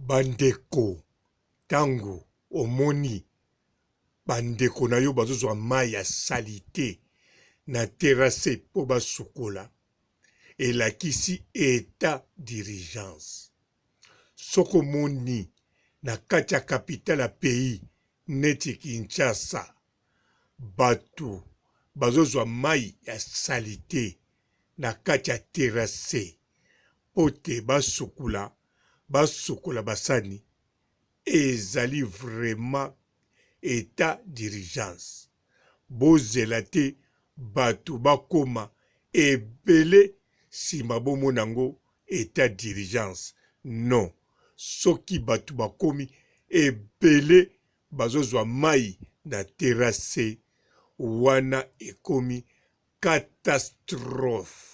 Bandeko tango omoni bandeko na yo bazozwa mai ya salite na terrasse po basukola elakisi état d'urgence. Soko moni na kati ya capitale ya pays neti Kinshasa batu bazozwa mai ya salite na kati ya terrasse pote basukola basani ezali vraiment état d'urgence. Bozela te batu bakoma ebele sima bomonango état d'urgence. Non, soki batu bakomi ebele bazozwa mai na terrasse wana ekomi catastrophe.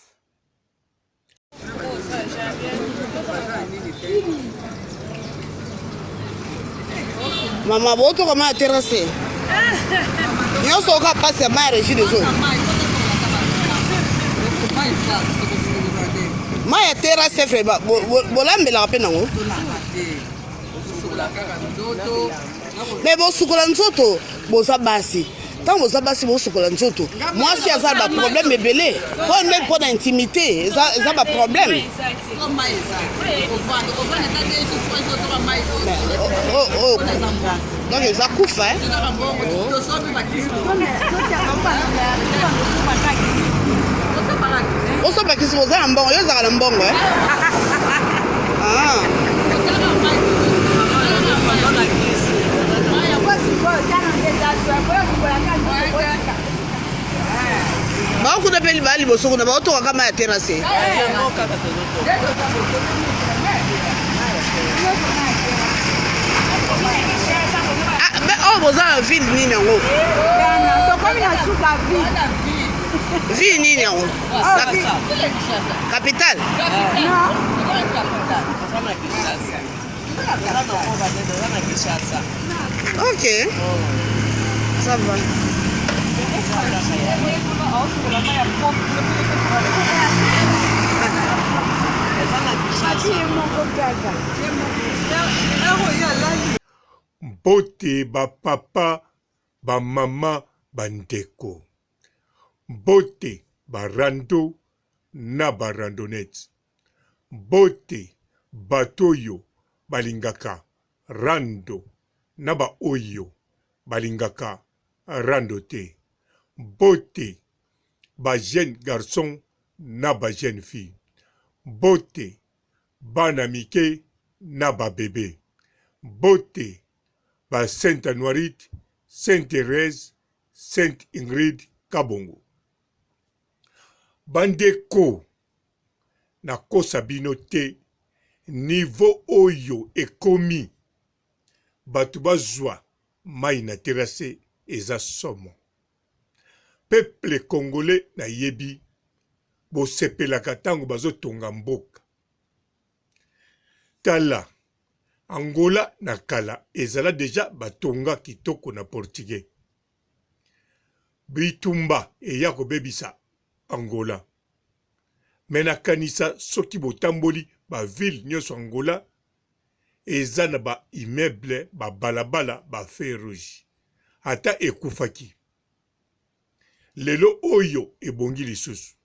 Mama boto kama terrasse. Yo soka passe ya mai régie des eaux. Mai terrasse frère bolambela pe nango. Mais bon sukola nzoto boza basi. Tant boza basi bo sukola nzoto. Moi si ça ba problème ebele. Pour même pour l'intimité, ça ba problème. Oh. Donc ils ont coupé, hein? On s'en va qu'ils sont en bon, ils ont un bon, hein? Ah. Bah on a payé le bal, ils sont on a pas auto à caméra terrassée. Oh, vous avez une ville ni non. Ville ni non. Capitale. Ok. Ça va. Mbote ba papa, ba mama, bandeko. Mbote ba rando na ba randonnette. Mbote batoyo balingaka rando na ba oyo balingaka rando te. Mbote ba jeune garçon na ba jeune fille. Mbote bana mike na ba bébé. Mbote ba Sainte Anuarite, Sainte Thérèse, Sainte Ingrid Kabongo. Bandeko na kosa bino te niveau oyo ekomi batu bazwa mai na terrasse eza somo. Peuple congolais na yebi bosepelaka tango bazotonga mboka. Tala Angola na kala ezala deja batonga kitoko na portugais. Bitumba eya kobebisa Angola. Mena kanisa soki botamboli ba ville nyonso Angola eza na ba immeuble ba balabala ba feu rouge. Ata ekufaki. Lelo oyo ebongi lisusu.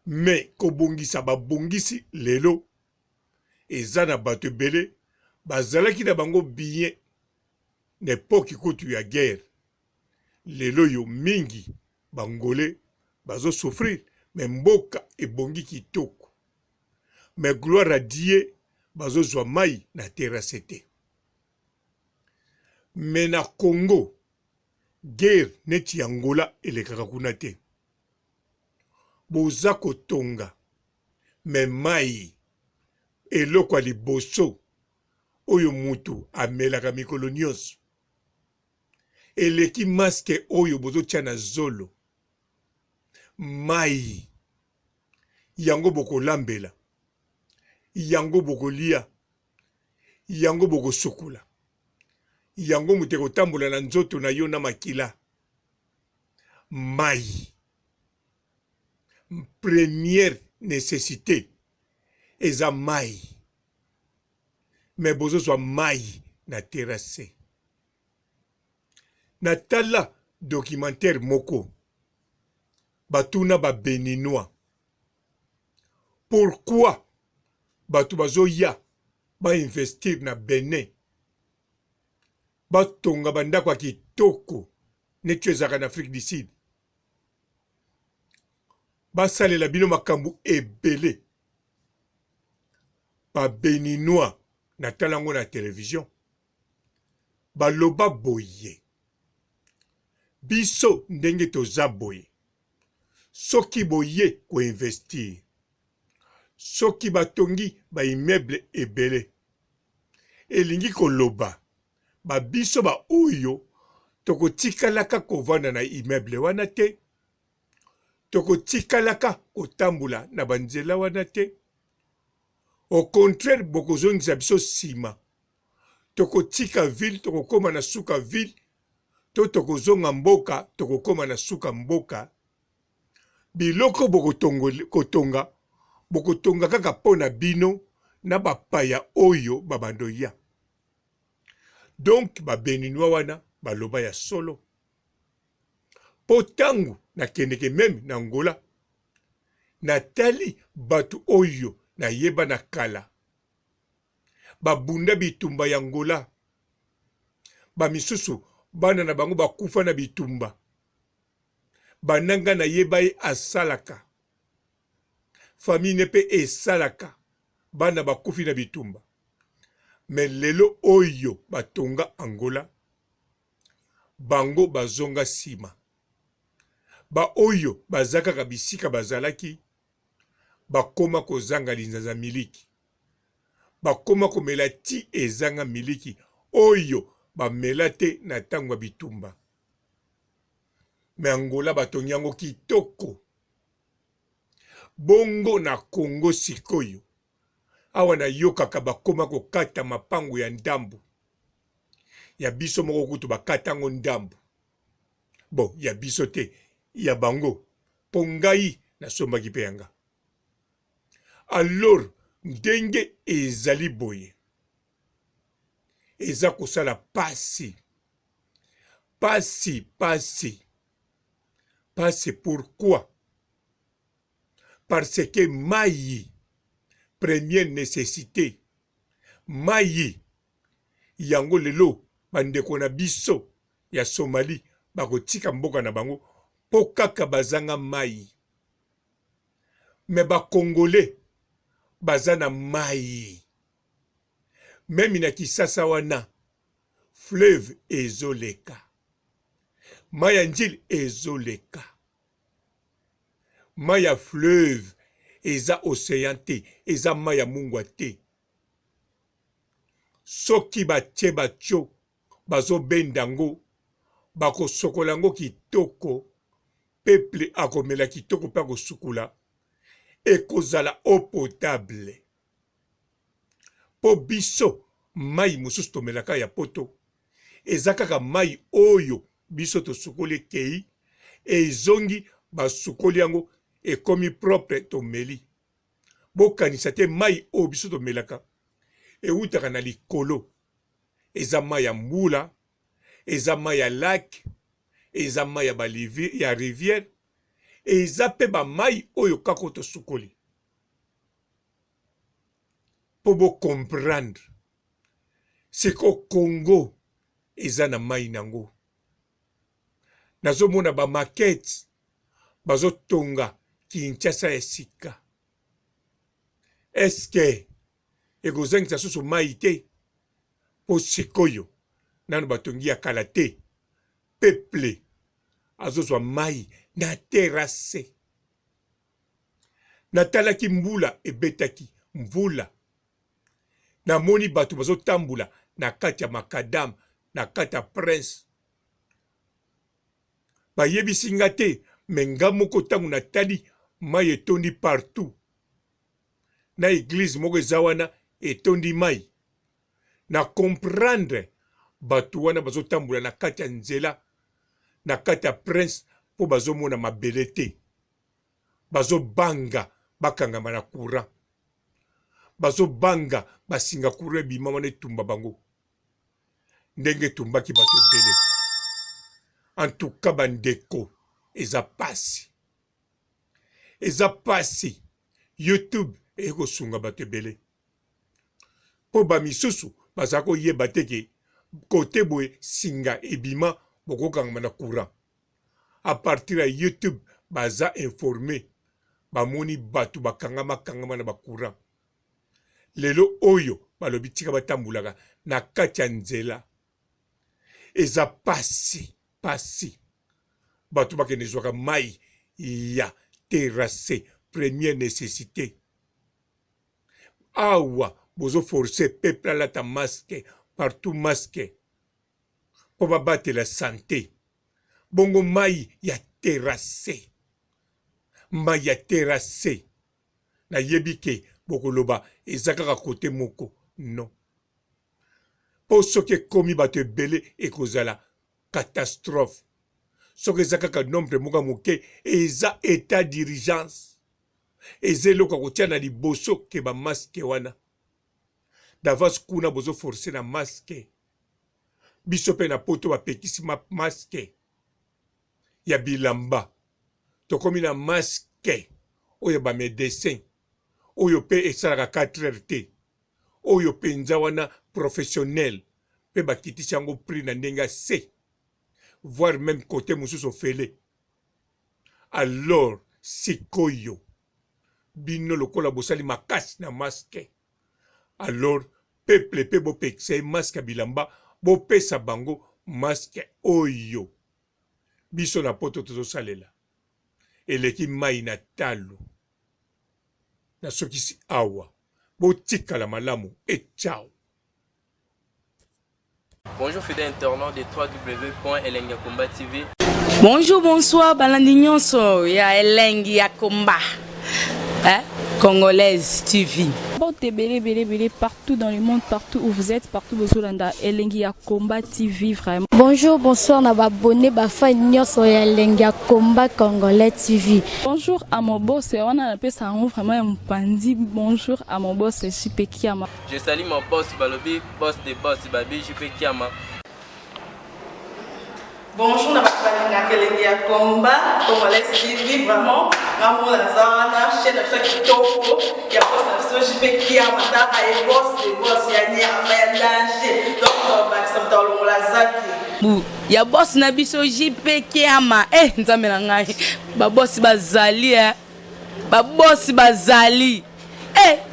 Me kobongisa ba bongisi lelo eza na bato ebele bazalaki na bango bien n'epoki kutu ya guerre. Lelo yo mingi bangole bazo souffrir me mboka ebongi kitoko. Me gloire à Dieu bazo zwa mai na terrasse te. Me na Congo guerre neti Angola elekaka kuna te. Boza kotonga me mai eloko ya liboso oyo mutu amelaka mikolo nyonso eleki maske oyo bozotia na zolo mai yango bokolambela yango bokolia yango bokosukola yango mutu ekotambola na nzoto na yo na makila. Mai première nécessité eza mai. me bozozwa mai na terrasse. Natala documentaire moko batuna ba béninois. Pourquoi batu bazoya ba investir na Benin? Batonga bandako ya kitoko neti ezaka na Afrique du Sud. Basalela bino makambo ebele. Ba béninois natala ngo na télévision. Baloba boye. Biso ndenge toza boye. Soki boye ko investir. Soki batongi ba immeuble ebele. Elingi koloba. Ba biso ba oyo toko tikalaka kovanda na immeuble wana te. Toko tikalaka kotambula na banzela wana te. Au contraire, bokozongisa biso sima. Toko tika ville, toko koma na suka ville. Toko zonga mboka, toko koma na suka mboka. Biloko bokotonga, bokotonga kaka pona bino na bapaya oyo babando ya. Donc, ba béninois wana, baloba ya solo. Potangu, na kendeke même na Angola. Natali batu oyo na yeba na kala. Babunda bitumba ya Angola. Ba misusu, bana na bango bakufa na bitumba. Bananga na yeba e asalaka. Famille nepe esalaka. Bana bakufi na bitumba. Mais lelo oyo batonga Angola. Bango bazonga sima. Ba oyo bazaka kabisika bazalaki. Bakoma kozanga linzaza miliki. Bakoma komela ti ezanga miliki. Oyo bamela te na tangwa bitumba. Me Angola batongi yango kitoko. Bongo na Congo sikoyo. Awa na yokaka bakoma kokata mapango ya ndambu. Ya biso moko kutu bakata ngo ndambu. Bon, ya biso te. Ya bango. Pongai na sombaki pe yanga. Alors, ndenge ezali boye. Eza kosala pasi. Pasi. Pasi pourquoi? Parce que maï, première nécessité, maï, yango lelo, bandeko na biso, ya Somalie, bakotika mboka na bango, pokaka bazanga maï. Mais ba Congolais, bazana maï. Même na Kisasa wana, fleuve ezoleka. Maya njil ezoleka. Maya fleuve eza océan te, eza maya mungwa te. Soki batie batio, bazo bendango, bako sokolango kitoko, peuple akomela kitoko pa ko sukula, ekozala eau potable. Po biso, mai mususu tomelaka ya poto, eza kaka mai oyo, biso to sukoli kei, ezongi basukoli yango ekomi propre tomeli. Bokanisa te mai oyo biso tomelaka, eutaka na likolo, eza mai ya mbula, eza mai ya lac, eza mai ya rivière, eza pe ba mai oyo kako to sukoli. Po bo comprendre, c'est qu'au Congo, eza na mai nango. Nazo mona ba maquette, bazo tonga Kinshasa esika. Eske, ekozengisa susu mai te, po sikoyo, nanu batongi ya kala te, peuple, azozwa mai na terrasse. Natalaki mbula ebetaki, mvula. Namoni batu bazo tambula na kati ya makadam, na kati ya prince. Bayebisi nga te, menga moko tangu natali mai etondi partout. Na église moko eza wana etondi mai. Na comprendre batu wana bazo tambula na kati ya nzela, na kati ya prince po bazo mona mabele te. Bazo banga bakangama na courant. bazo banga basinga kure bima wana tumba bango ndenge tumbaki bato ebele. En tout cas bandeko eza pasi YouTube ekosunga bato ebele po bamisusu baza koyeba te ke kote boye singa ebima bokokanga na courant. À partir de YouTube baza informé bamoni batu bakangama na bacourant. Lelo oyo balobi tika batambulaka na kati ya nzela eza pasi batu bakende zwaka mai ya terrasse première nécessité. Awa bozo forcer peuple alata masque partout masque po babate la santé. Bongo mai ya terrasse na yebike bokoloba ezaka kote moko non po soki komi bato ebele ekozala catastrophe. Soki ezaka ka nombre moka moke eza état d'urgence eza eloko kotia na liboso ke ba masque wana davance kuna bozo forcer na masque biso pe na poto bapekisi masque ya bilamba tokomi na masque oyo ba médecin oyo pe esalaka 4 te oyo penza wana professionnel pe bakitisi yango prix na ndenge se voire même côté mosusu fele. Alors sikoyo bino lokola bosali makasi na masque alors peuple pe bopekisa masque bilamba bopesa bango masque oyo biso na poto tozosalela eleki mai na talo na sokisi awa botikala malamu et ciao. Bonjour fidèles internautes de www.elengiakomba TV. Bonjour, bonsoir, balandi nyonso ya Elengi ya Komba. Congolaise TV. Belé partout dans le monde, partout où vous êtes, partout où vous êtes, Elengi ya Komba TV vraiment. Bonjour, bonsoir, na abonné bafa nyonso ya Elengi ya Komba Congolais TV. Bonjour à mon boss, on a appelé ça vraiment un pandi. Bonjour à mon boss, JP Kiama. Je salue mon boss Balobi, boss des boss Babi, JP Kiama. Bonjour, na Elengi ya Komba Congolais TV vraiment. Ngamo na zana chaîne de chaque topo ya boss na JP Kiama ta ay boss des boss ya nyama ya danger. Donc ba samta longola zaki. Ya boss na biso JP Kiama nzambe na ngai ba boss bazali ba boss bazali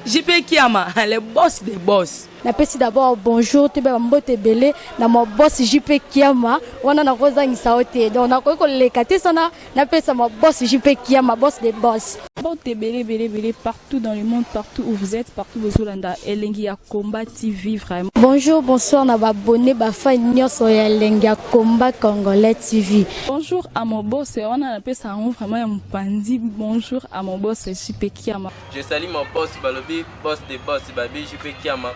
JP Kiama le boss des boss. Napesi d'abord bonjour te ba mbote belé na mo boss JP Kiama wana na kozangisa ote donc na ko lekate sana napesa mo boss JP Kiama boss des boss. Belé partout dans le monde, partout où vous êtes, partout où vous êtes, Elengi ya Komba TV vraiment. Bonjour, bonsoir, na abonné bafa nyonso ya Elengi ya Komba Congolais TV. Bonjour à mon boss, on a appelé ça vraiment un pandi. Bonjour à mon boss JP Kiama. Je salue mon boss Balobi, boss des boss Babi, JP Kiama.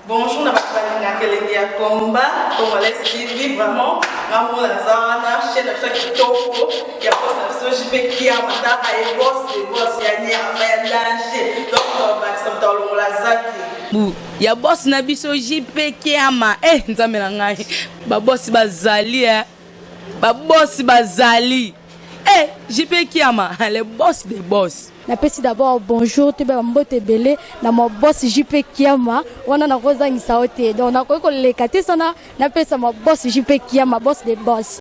Bonjour, na Elengi ya Komba Congolais TV vraiment. Ngamo na zana chaîne de chaque topo ya boss na JP Kiama ta ay boss des boss ya nyama ya danger. Donc ba samta longola zaki. Ya boss na biso JP Kiama nzambe na ngai ba boss bazali ba boss bazali JP Kiama le boss des boss. Napesi d'abord bonjour te ba mbote belé na mo boss JP Kiama wana na kozangisa ote donc na ko lekate sana napesa mo boss JP Kiama boss des boss.